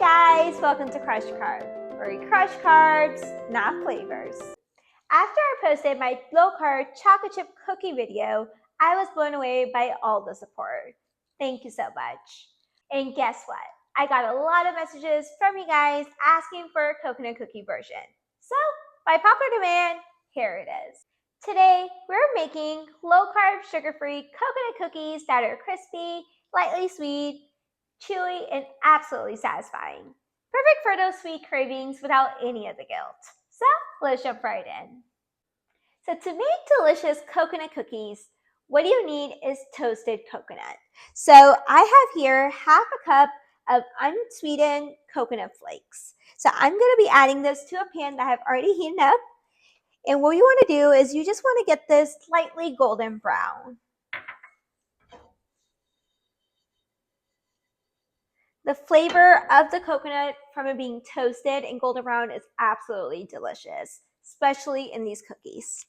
guys, welcome to Crush Carb, where we crush carbs, not flavors. After I posted my low-carb chocolate chip cookie video, I was blown away by all the support. Thank you so much. And guess what? I got a lot of messages from you guys asking for a coconut cookie version. So, by popular demand, here it is. Today, we're making low-carb, sugar-free coconut cookies that are crispy, lightly sweet, chewy, and absolutely satisfying. Perfect for those sweet cravings without any of the guilt. So let's jump right in. So to make delicious coconut cookies, what you need is toasted coconut. So I have here half a cup of unsweetened coconut flakes. So I'm going to be adding this to a pan that I've already heated up. And what you want to do is you just want to get this slightly golden brown. The flavor of the coconut from it being toasted and golden brown is absolutely delicious, especially in these cookies.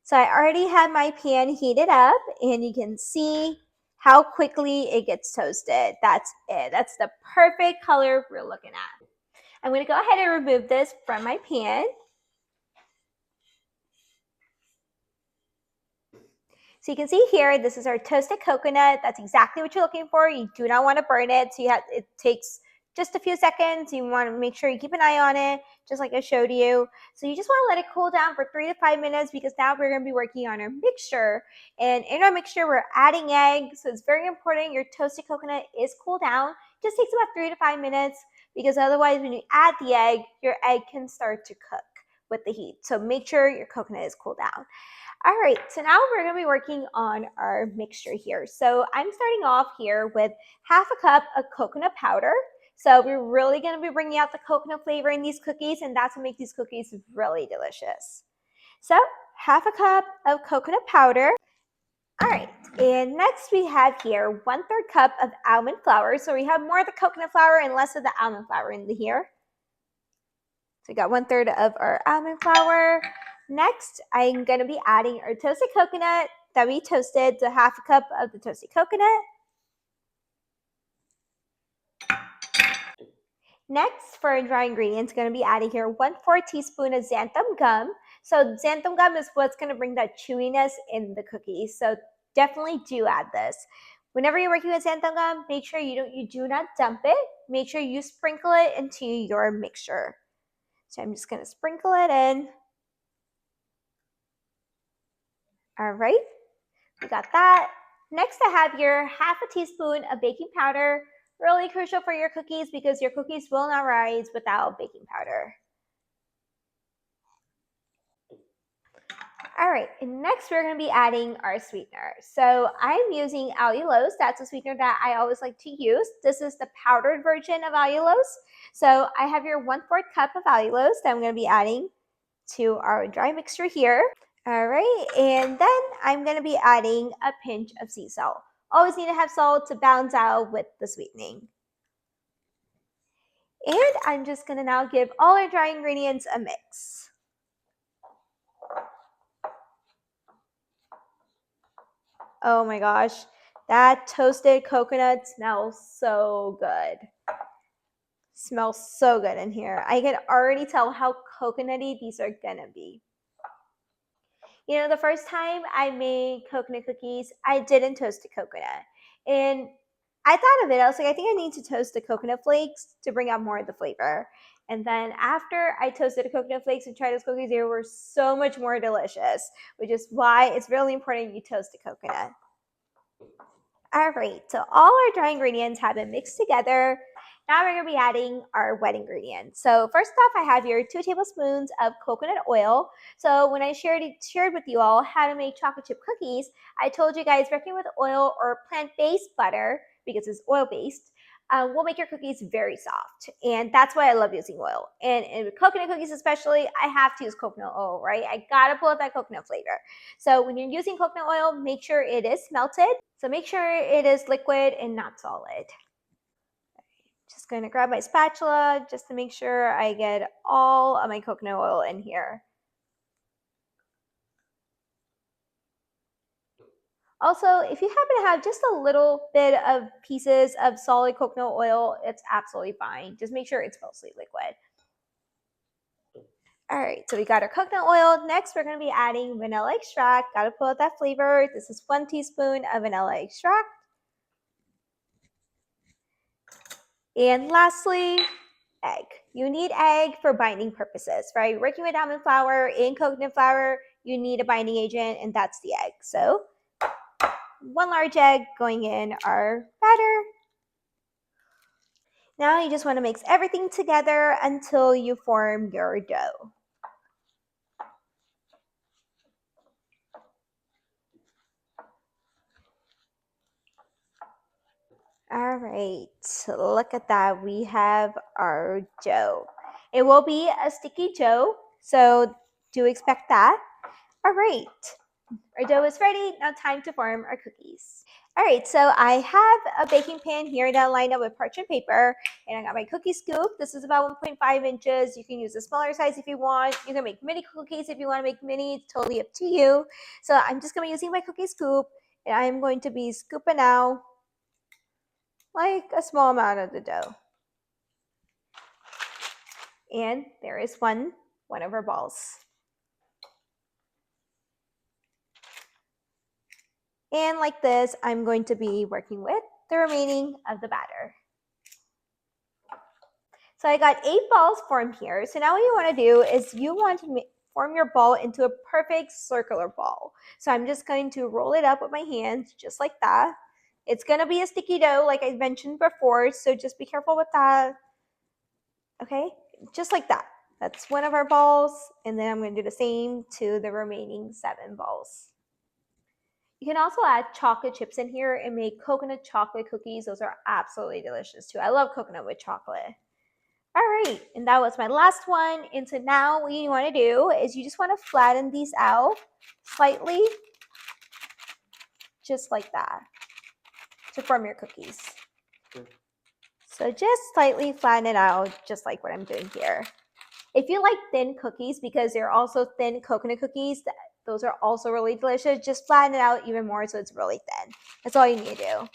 So I already have my pan heated up and you can see how quickly it gets toasted. That's it. That's the perfect color we're looking at. I'm going to go ahead and remove this from my pan. So you can see here, this is our toasted coconut. That's exactly what you're looking for. You do not want to burn it. So it takes just a few seconds. You want to make sure you keep an eye on it, just like I showed you. So you just want to let it cool down for 3 to 5 minutes because now we're going to be working on our mixture. And in our mixture, we're adding egg. So it's very important your toasted coconut is cooled down. It just takes about 3 to 5 minutes because otherwise when you add the egg, your egg can start to cook with the heat. So make sure your coconut is cooled down. All right, so now we're going to be working on our mixture here. So I'm starting off here with half a cup of coconut powder. So we're really going to be bringing out the coconut flavor in these cookies, and that's what makes these cookies really delicious. So half a cup of coconut powder. All right, and next we have here 1/3 cup of almond flour. So we have more of the coconut flour and less of the almond flour in here. So we got 1/3 of our almond flour. Next, I'm going to be adding our toasted coconut that we toasted, so half a cup of the toasted coconut. Next, for our dry ingredients, going to be adding here 1/4 teaspoon of xanthan gum. So xanthan gum is what's going to bring that chewiness in the cookies. So definitely do add this. Whenever you're working with xanthan gum, make sure you do not dump it. Make sure you sprinkle it into your mixture. So I'm just going to sprinkle it in. All right, we got that. Next, I have here half a teaspoon of baking powder. Really crucial for your cookies because your cookies will not rise without baking powder. All right, and next we're going to be adding our sweetener. So I'm using allulose. That's a sweetener that I always like to use. This is the powdered version of allulose. So I have your 1/4 cup of allulose that I'm going to be adding to our dry mixture here. All right, and then I'm going to be adding a pinch of sea salt. Always need to have salt to balance out with the sweetening. And I'm just going to now give all our dry ingredients a mix. Oh my gosh, that toasted coconut smells so good. Smells so good in here. I can already tell how coconutty these are going to be. You know, the first time I made coconut cookies, I didn't toast the coconut. And I thought of it, I was like, I think I need to toast the coconut flakes to bring out more of the flavor. And then after I toasted the coconut flakes and tried those cookies, they were so much more delicious, which is why it's really important you toast the coconut. All right, so all our dry ingredients have been mixed together. Now we're going to be adding our wet ingredients. So first off, I have here 2 tablespoons of coconut oil. So when I shared with you all how to make chocolate chip cookies, I told you guys working with oil or plant-based butter, because it's oil-based, will make your cookies very soft. And that's why I love using oil. And in coconut cookies especially, I have to use coconut oil, right? I gotta pull out that coconut flavor. So when you're using coconut oil, make sure it is melted. So make sure it is liquid and not solid. Just going to grab my spatula just to make sure I get all of my coconut oil in here. Also, if you happen to have just a little bit of pieces of solid coconut oil, it's absolutely fine. Just make sure it's mostly liquid. All right, so we got our coconut oil. Next, we're going to be adding vanilla extract. Got to pull out that flavor. This is 1 teaspoon of vanilla extract. And lastly, egg. You need egg for binding purposes, right? Working with almond flour in coconut flour, you need a binding agent, and that's the egg. So 1 large egg going in our batter. Now you just want to mix everything together until you form your dough. All right, look at that. We have our dough. It will be a sticky dough, so do expect that. All right, our dough is ready. Now time to form our cookies. All right, so I have a baking pan here that I lined up with parchment paper, and I got my cookie scoop. This is about 1.5 inches. You can use a smaller size if you want. You can make mini cookies if you want to make mini. It's totally up to you. So I'm just going to be using my cookie scoop, and I'm going to be scooping out like a small amount of the dough. And there is one of our balls. And like this, I'm going to be working with the remaining of the batter. So I got 8 balls formed here. So now what you want to do is you want to form your ball into a perfect circular ball. So I'm just going to roll it up with my hands just like that. It's going to be a sticky dough like I mentioned before, so just be careful with that. Okay, just like that. That's one of our balls, and then I'm going to do the same to the remaining 7 balls. You can also add chocolate chips in here and make coconut chocolate cookies. Those are absolutely delicious too. I love coconut with chocolate. All right, and that was my last one. And so now what you want to do is you just want to flatten these out slightly, just like that, to form your cookies. So just slightly flatten it out, just like what I'm doing here. If you like thin cookies, because they're also thin coconut cookies, those are also really delicious. Just flatten it out even more so it's really thin. That's all you need to do.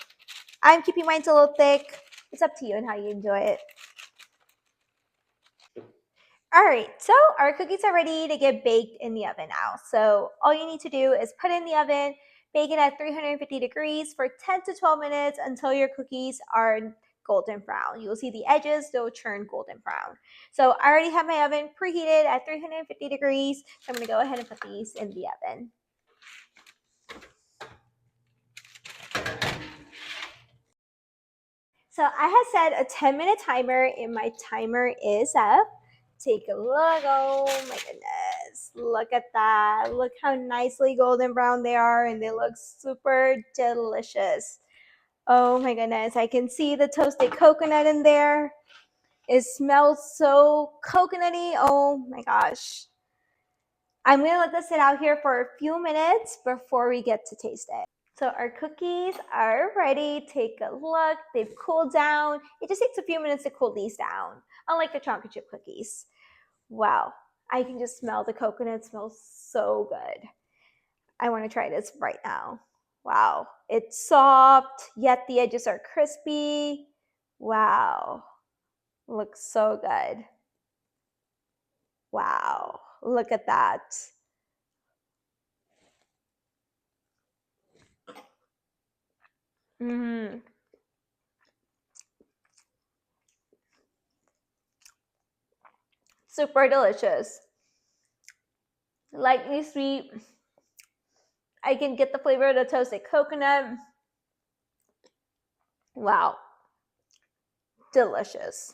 I'm keeping mine a little thick. It's up to you and how you enjoy it. All right, so our cookies are ready to get baked in the oven now. So all you need to do is put it in the oven, bake it at 350 degrees for 10 to 12 minutes until your cookies are golden brown. You'll see the edges, they'll turn golden brown. So I already have my oven preheated at 350 degrees. So I'm gonna go ahead and put these in the oven. So I have set a 10-minute timer and my timer is up. Take a look, oh my goodness, look at that. Look how nicely golden brown they are and they look super delicious. Oh my goodness, I can see the toasted coconut in there. It smells so coconutty, oh my gosh. I'm gonna let this sit out here for a few minutes before we get to taste it. So our cookies are ready. Take a look. They've cooled down. It just takes a few minutes to cool these down, unlike the chocolate chip cookies. Wow, I can just smell the coconut. It smells so good. I want to try this right now. Wow, it's soft, yet the edges are crispy. Wow, looks so good. Wow, look at that. Super delicious. Lightly sweet. I can get the flavor of the toasted coconut. Wow, delicious.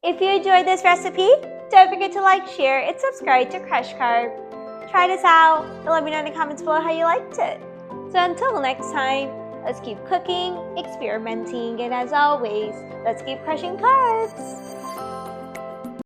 If you enjoyed this recipe, don't forget to like, share, and subscribe to Crush Carb. Try this out and let me know in the comments below how you liked it. So until next time, let's keep cooking, experimenting, and as always, let's keep crushing carbs.